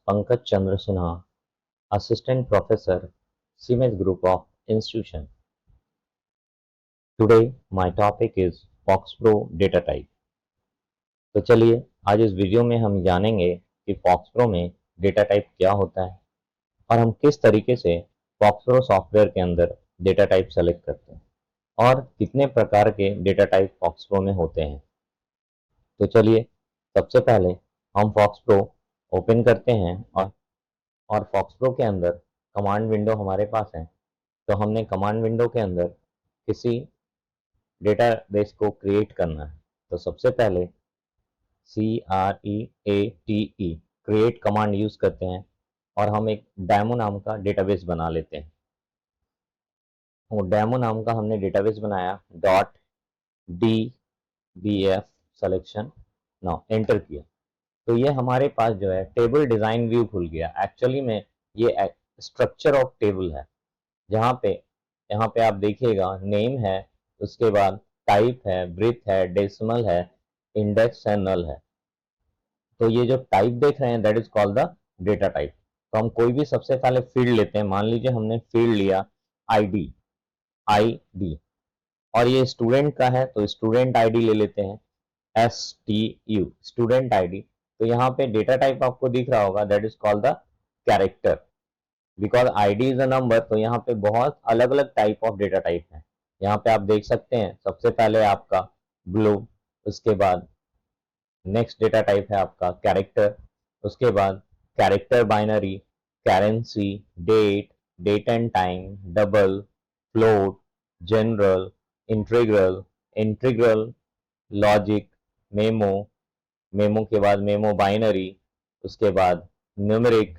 Pankaj Chandra Sinha, Assistant Professor, CMS Group of Institution. Today, my topic is FOXPRO data type. तो चलिए आज इस video में हम जानेंगे कि FOXPRO में डेटा टाइप क्या होता है और हम किस तरीके से FOXPRO सॉफ्टवेयर के अंदर डेटा टाइप सेलेक्ट करते हैं और कितने प्रकार के डेटा टाइप FOXPRO में होते हैं। तो चलिए सबसे पहले हम FOXPRO ओपन करते हैं और FOXPRO के अंदर कमांड विंडो हमारे पास है। तो हमने कमांड विंडो के अंदर किसी डेटाबेस को क्रिएट करना है। तो सबसे पहले CREATE क्रिएट कमांड यूज करते हैं और हम एक डेमो नाम का डेटाबेस बना लेते हैं। वो डेमो नाम का हमने डेटाबेस बनाया .dbf सिलेक्शन नाउ एंटर किया तो ये हमारे पास जो है टेबल डिजाइन व्यू खुल गया। एक्चुअली में ये स्ट्रक्चर ऑफ टेबल है जहाँ पे यहाँ पे आप देखिएगा नेम है, उसके बाद टाइप है, ब्रीथ है, डेसिमल है, इंडेक्स है, नल है। तो ये जो टाइप देख रहे हैं that is called the data type. तो हम कोई भी सबसे पहले फील्ड लेते हैं। मान लीजिए हमने फील्ड लिया आईडी और ये स्टूडेंट का है तो स्टूडेंट आईडी ले लेते हैं STU स्टूडेंट आईडी। तो यहाँ पे डेटा टाइप आपको दिख रहा होगा that is called the character because ID is a number. तो यहाँ पे बहुत अलग अलग टाइप ऑफ डेटा टाइप है। यहाँ पे आप देख सकते हैं सबसे पहले आपका ब्लू, उसके बाद नेक्स्ट डेटा टाइप है आपका कैरेक्टर, उसके बाद character binary, currency, date and time, double, float, general, integral, logic, memo के बाद मेमो बाइनरी, उसके बाद न्यूमेरिक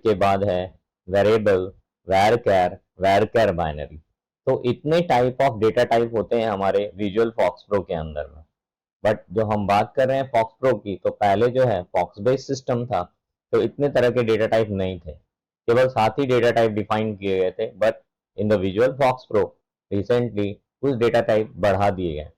के बाद है वेरिएबल, वैरकैर बाइनरी। तो इतने टाइप ऑफ डेटा टाइप होते हैं हमारे विजुअल FOXPRO के अंदर में। बट जो हम बात कर रहे हैं FOXPRO की, तो पहले जो है फॉक्स बेस्ड सिस्टम था तो इतने तरह के डेटा टाइप नहीं थे, केवल 7 ही डेटा टाइप डिफाइन किए गए थे। But in the visual FOXPRO recently कुछ डेटा टाइप बढ़ा दिए गए।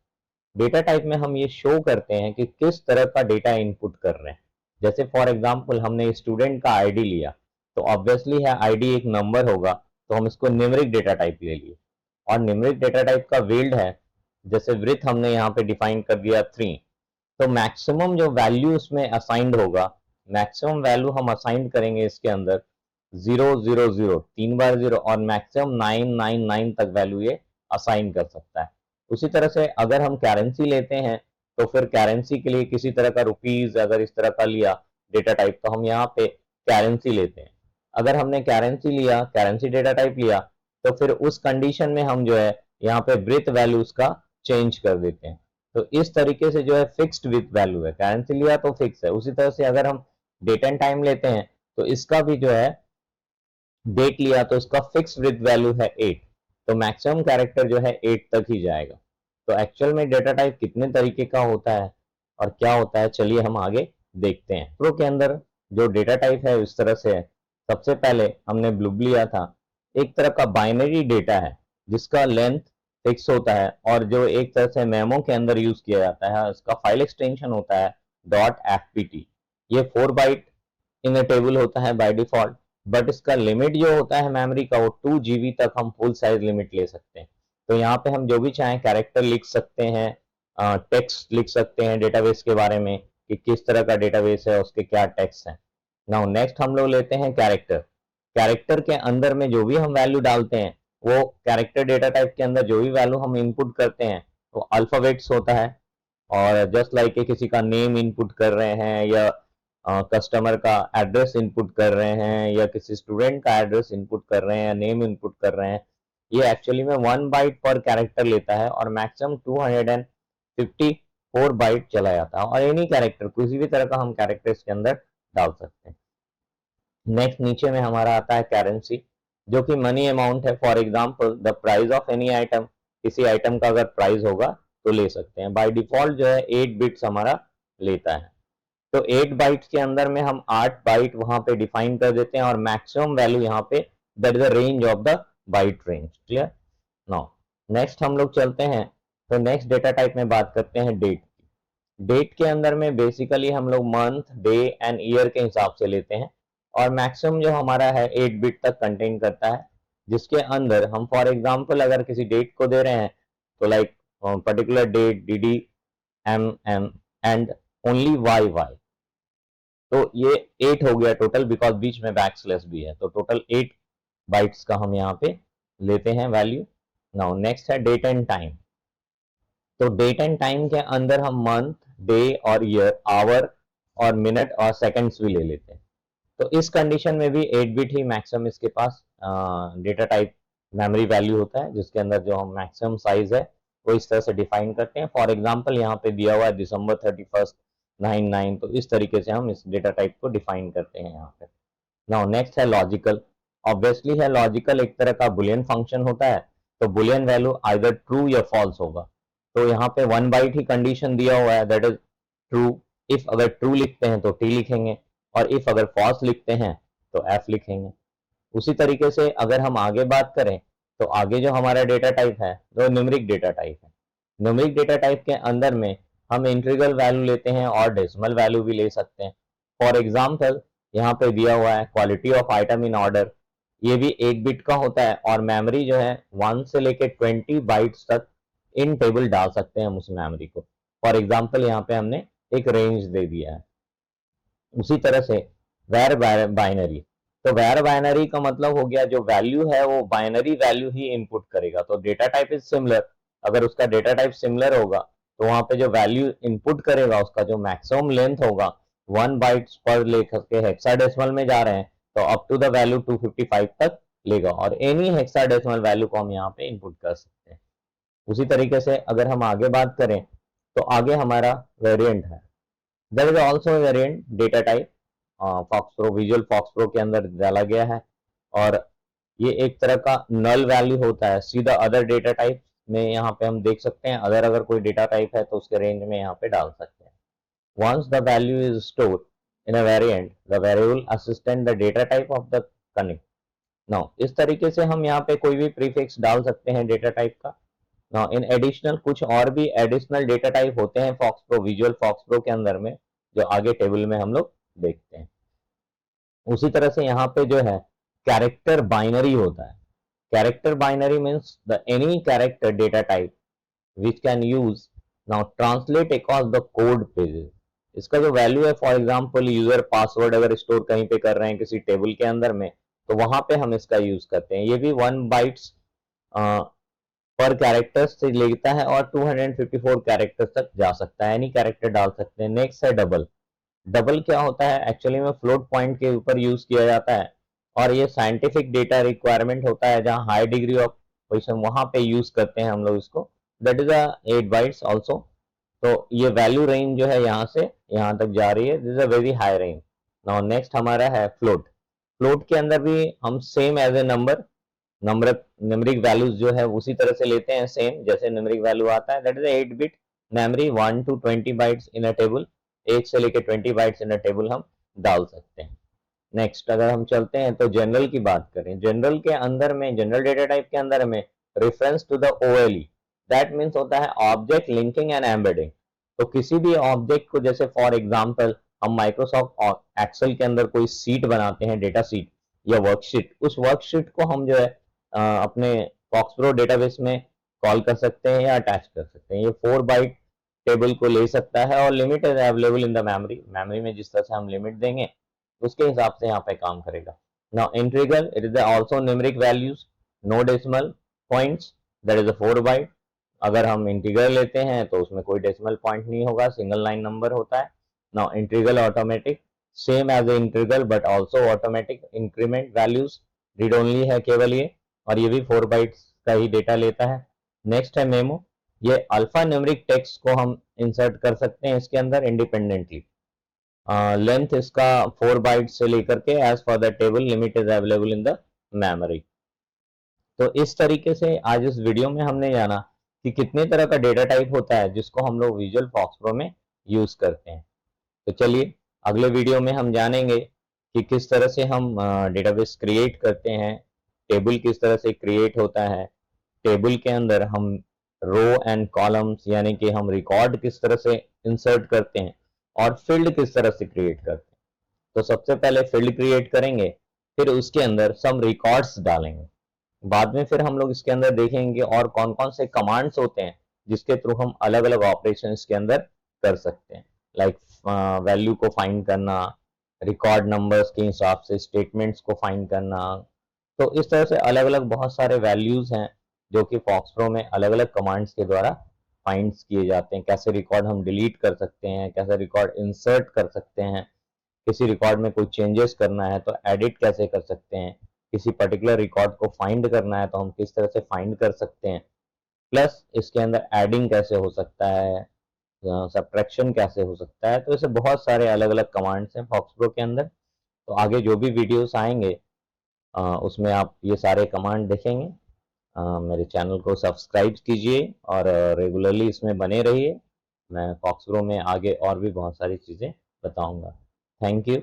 डेटा टाइप में हम ये शो करते हैं कि किस तरह का डेटा इनपुट कर रहे हैं। जैसे फॉर एग्जांपल हमने स्टूडेंट का आईडी लिया तो ऑब्वियसली है आईडी एक नंबर होगा, तो हम इसको न्यूमेरिक डेटा टाइप ले लिए। और न्यूमेरिक डेटा टाइप का फील्ड है, जैसे विड्थ हमने यहाँ पे डिफाइन कर दिया 3। तो मैक्सिमम जो वैल्यू इसमें असाइंड होगा, मैक्सिमम वैल्यू हम असाइन करेंगे इसके अंदर 000 3 बार 0 और मैक्सिमम 999 तक वैल्यू ये असाइन कर सकता है। उसी तरह से अगर हम करेंसी लेते हैं तो फिर करेंसी के लिए किसी तरह का रुपीज अगर इस तरह का लिया डेटा टाइप तो हम यहाँ पे करेंसी लेते हैं। अगर हमने करेंसी लिया, करेंसी डेटा टाइप लिया, तो फिर उस कंडीशन में हम जो है यहाँ पे ब्रीथ वैल्यूज का चेंज कर देते हैं। तो इस तरीके से जो है फिक्स्ड विथ वैल्यू है, करेंसी लिया तो फिक्स है। उसी तरह से अगर हम डेट एंड टाइम लेते हैं तो इसका भी जो है डेट लिया तो उसका फिक्स विथ वैल्यू है 8। तो मैक्सिमम कैरेक्टर जो है 8 तक ही जाएगा। तो एक्चुअल में डेटा टाइप कितने तरीके का होता है और क्या होता है, चलिए हम आगे देखते हैं। प्रो के अंदर जो डेटा टाइप है इस तरह से है। सबसे पहले हमने ब्लूब लिया था, एक तरह का बाइनरी डेटा है जिसका लेंथ फिक्स होता है और जो एक तरह से मेमो के अंदर यूज किया जाता है। इसका फाइल एक्सटेंशन होता है .fpt। ये 4 बाइट इन अ टेबल होता है बाय डिफॉल्ट, बट इसका लिमिट जो होता है मेमोरी का वो 2 GB तक हम फुल साइज लिमिट ले सकते हैं। तो यहाँ पे हम जो भी चाहें कैरेक्टर लिख सकते हैं, टेक्स्ट लिख सकते हैं डेटाबेस के बारे में कि किस तरह का डेटाबेस है, उसके क्या टेक्स्ट हैं। नाउ नेक्स्ट हम लोग लेते हैं कैरेक्टर। कैरेक्टर के अंदर में जो भी हम वैल्यू डालते हैं, वो कैरेक्टर डेटा टाइप के अंदर जो भी वैल्यू हम इनपुट करते हैं वो अल्फाबेट्स होता है। और जस्ट लाइक किसी का नेम इनपुट कर रहे हैं या कस्टमर का एड्रेस इनपुट कर रहे हैं या किसी स्टूडेंट का एड्रेस इनपुट कर रहे हैं या नेम इनपुट कर रहे हैं, ये एक्चुअली में 1 बाइट पर कैरेक्टर लेता है और मैक्सिमम 254 बाइट चला जाता है। और एनी कैरेक्टर, किसी भी तरह का हम कैरेक्टर इसके अंदर डाल सकते हैं। नेक्स्ट नीचे में हमारा आता है करेंसी, जो कि मनी अमाउंट है। For example the price of any item, किसी आइटम का अगर प्राइस होगा तो ले सकते हैं। बाय डिफॉल्ट जो है 8 बिट्स हमारा लेता है। तो 8 बाइट्स के अंदर में हम 8 बाइट वहां पे डिफाइन कर देते हैं और मैक्सिमम वैल्यू यहाँ पे that is the range of the byte range. Clear? Now next हम लोग चलते हैं। तो नेक्स्ट डेटा टाइप में बात करते हैं डेट की। डेट के अंदर में बेसिकली हम लोग मंथ, डे एंड ईयर के हिसाब से लेते हैं, और मैक्सिमम जो हमारा है 8 बिट तक कंटेन करता है, जिसके अंदर हम फॉर एग्जांपल अगर किसी डेट को दे रहे हैं तो like particular date D M M and only Y Y, तो ये 8 हो गया टोटल, बिकॉज बीच में बैकस्लैश भी है, तो टोटल 8 बाइट्स का हम यहाँ पे लेते हैं वैल्यू। नाउ नेक्स्ट है डेट एंड टाइम। तो डेट एंड टाइम के अंदर हम मंथ, डे और ईयर, आवर और मिनट और सेकंड्स भी ले लेते हैं। तो इस कंडीशन में भी 8 बिट ही मैक्सिमम इसके पास डेटा टाइप मेमोरी वैल्यू होता है, जिसके अंदर जो हम मैक्सिमम साइज है वो इस तरह से डिफाइन करते हैं। फॉर एग्जांपल यहाँ पे दिया हुआ है दिसंबर 31 99, तो इस तरीके से हम इस डेटा टाइप को डिफाइन करते हैं यहाँ पे। नाउ नेक्स्ट है लॉजिकल। ऑब्वियसली है लॉजिकल एक तरह का बुलियन फंक्शन होता है, तो बुलियन वैल्यू आइदर ट्रू या फॉल्स होगा। तो यहाँ पे 1 बाइट ही कंडीशन दिया हुआ है, दैट इज ट्रू। इफ अगर ट्रू लिखते हैं तो टी लिखेंगे, और इफ अगर फॉल्स लिखते हैं तो एफ लिखेंगे। उसी तरीके से अगर हम आगे बात करें तो आगे जो हमारा डेटा टाइप है वो न्यूमेरिक डेटा टाइप है। न्यूमेरिक डेटा टाइप के अंदर में हम इंटीग्रल वैल्यू लेते हैं और डेसिमल वैल्यू भी ले सकते हैं। फॉर एग्जाम्पल यहाँ पे दिया हुआ है quality of item in order, ये भी 8 बिट का होता है, और मेमोरी जो है 1 से लेके 20 बाइट्स तक इन टेबल डाल सकते हैं हम उस मेमोरी को। फॉर एग्जाम्पल यहाँ पे हमने एक रेंज दे दिया है। उसी तरह से वैर बाइनरी, तो वैर बाइनरी का मतलब हो गया जो वैल्यू है वो बाइनरी वैल्यू ही इनपुट करेगा। तो डेटा टाइप इज सिमिलर, अगर उसका डेटा टाइप सिमिलर होगा तो वहां पे जो वैल्यू इनपुट करेगा उसका जो मैक्सिमम लेंथ होगा 1 बाइट्स पर लेकर के हेक्साडेसिमल में जा रहे हैं, तो अप टू द वैल्यू 255 तक लेगा, और एनी हेक्साडेसिमल वैल्यू को हम यहाँ पे इनपुट कर सकते हैं। उसी तरीके से अगर हम आगे बात करें तो आगे हमारा वेरिएंट है। There is also variant data type, FoxPro, visual FoxPro के अंदर डाला गया है, और ये एक तरह का नल वैल्यू होता है। सीधा अदर डेटा टाइप में यहाँ पे हम देख सकते हैं, अगर कोई डेटा टाइप है तो उसके रेंज में यहाँ पे डाल सकते हैं। Once the value is stored in a variant, the variable assistant the data type of the connect. Now इस तरीके से हम यहाँ पे कोई भी प्रीफिक्स डाल सकते हैं डेटा टाइप का। नाउ इन एडिशनल कुछ और भी एडिशनल डेटा टाइप होते हैं FoxPro, visual FoxPro के अंदर में, जो आगे टेबल में हम लोग देखते हैं। उसी तरह से यहाँ पे जो है कैरेक्टर बाइनरी होता है। Character binary means the any character data type which can use now translate across the code pages. इसका जो वैल्यू है, फॉर एग्जांपल यूजर पासवर्ड अगर स्टोर कहीं पे कर रहे हैं किसी टेबल के अंदर में, तो वहां पे हम इसका यूज करते हैं। ये भी 1 बाइट्स पर कैरेक्टर्स से लेता है और 254 कैरेक्टर्स तक जा सकता है, एनी कैरेक्टर डाल सकते हैं। नेक्स्ट है डबल। डबल क्या होता है, एक्चुअली में फ्लोट पॉइंट के ऊपर यूज किया जाता है, और ये साइंटिफिक डेटा रिक्वायरमेंट होता है जहाँ हाई डिग्री ऑफ पोजिशन वहां पे यूज करते हैं हम लोग इसको। That is 8 bytes also. तो ये वैल्यू रेंज जो है यहाँ से यहाँ तक जा रही है, this is a very high range. Now next हमारा है फ्लोट। फ्लोट के अंदर भी हम same as a number numeric values जो है उसी तरह से लेते हैं, सेम जैसे न्यूमेरिक वैल्यू आता है। That is 8 bit memory, 1 to 20 bytes in a table, 1 से लेके 20 बाइट्स इन अ टेबल हम डाल सकते हैं। नेक्स्ट अगर हम चलते हैं तो जनरल की बात करें, जनरल के अंदर में, जनरल डेटा टाइप के अंदर में reference to the OLE, that means होता है ऑब्जेक्ट लिंकिंग एंड एम्बेडिंग। तो किसी भी ऑब्जेक्ट को, जैसे फॉर एग्जांपल हम माइक्रोसॉफ्ट एक्सेल के अंदर कोई सीट बनाते हैं, डेटा सीट या वर्कशीट, उस वर्कशीट को हम जो है अपने फॉक्स प्रो डेटाबेस में कॉल कर सकते हैं या अटैच कर सकते हैं। ये 4 बाइट टेबल को ले सकता है, और limit is available in the memory. Memory में जिस तरह से हम लिमिट देंगे उसके हिसाब से यहाँ पे काम करेगा। Now integral, it is also numeric values, no decimal points, that is a 4 byte. अगर हम इंटीग्रल लेते हैं तो उसमें कोई डेसिमल पॉइंट नहीं होगा, सिंगल लाइन नंबर होता है। Now integral automatic, same as a integral but also automatic increment values, read only है केवल ये, और ये भी 4 बाइट्स का ही डेटा लेता है। नेक्स्ट है मेमो। ये अल्फा न्यूमेरिक टेक्स्ट को हम इंसर्ट कर सकते हैं इसके अंदर इंडिपेंडेंटली। लेंथ इसका 4 बाइट से लेकर के as for the table limit is available in the memory. तो इस तरीके से आज इस वीडियो में हमने जाना कि कितने तरह का डेटा टाइप होता है जिसको हम लोग विजुअल फॉक्स प्रो में यूज करते हैं। तो चलिए अगले वीडियो में हम जानेंगे कि किस तरह से हम डेटाबेस क्रिएट करते हैं, टेबल किस तरह से क्रिएट होता है, टेबल के अंदर हम रो एंड कॉलम्स, यानी कि हम रिकॉर्ड किस तरह से इंसर्ट करते हैं और फील्ड किस तरह से क्रिएट करते हैं। तो सबसे पहले फील्ड क्रिएट करेंगे, फिर उसके अंदर सम रिकॉर्ड्स डालेंगे। बाद में फिर हम लोग इसके अंदर देखेंगे और कौन कौन से कमांड्स होते हैं जिसके थ्रू हम अलग अलग ऑपरेशन इसके अंदर कर सकते हैं, लाइक वैल्यू को फाइंड करना, रिकॉर्ड नंबर्स के हिसाब से स्टेटमेंट्स को फाइंड करना। तो इस तरह से अलग अलग बहुत सारे वैल्यूज हैं जो कि फॉक्स प्रो में अलग अलग कमांड्स के द्वारा फाइंड किए जाते हैं। कैसे रिकॉर्ड हम डिलीट कर सकते हैं, कैसे रिकॉर्ड इंसर्ट कर सकते हैं, किसी रिकॉर्ड में कोई चेंजेस करना है तो एडिट कैसे कर सकते हैं, किसी पर्टिकुलर रिकॉर्ड को फाइंड करना है तो हम किस तरह से फाइंड कर सकते हैं, प्लस इसके अंदर एडिंग कैसे हो सकता है, सब्ट्रैक्शन कैसे हो सकता है। तो ऐसे बहुत सारे अलग अलग कमांड्स हैं फॉक्स प्रो के अंदर। तो आगे जो भी वीडियोस आएंगे उसमें आप ये सारे कमांड देखेंगे। मेरे चैनल को सब्सक्राइब कीजिए और रेगुलरली इसमें बने रहिए। मैं फॉक्स प्रो में आगे और भी बहुत सारी चीज़ें बताऊंगा। Thank you.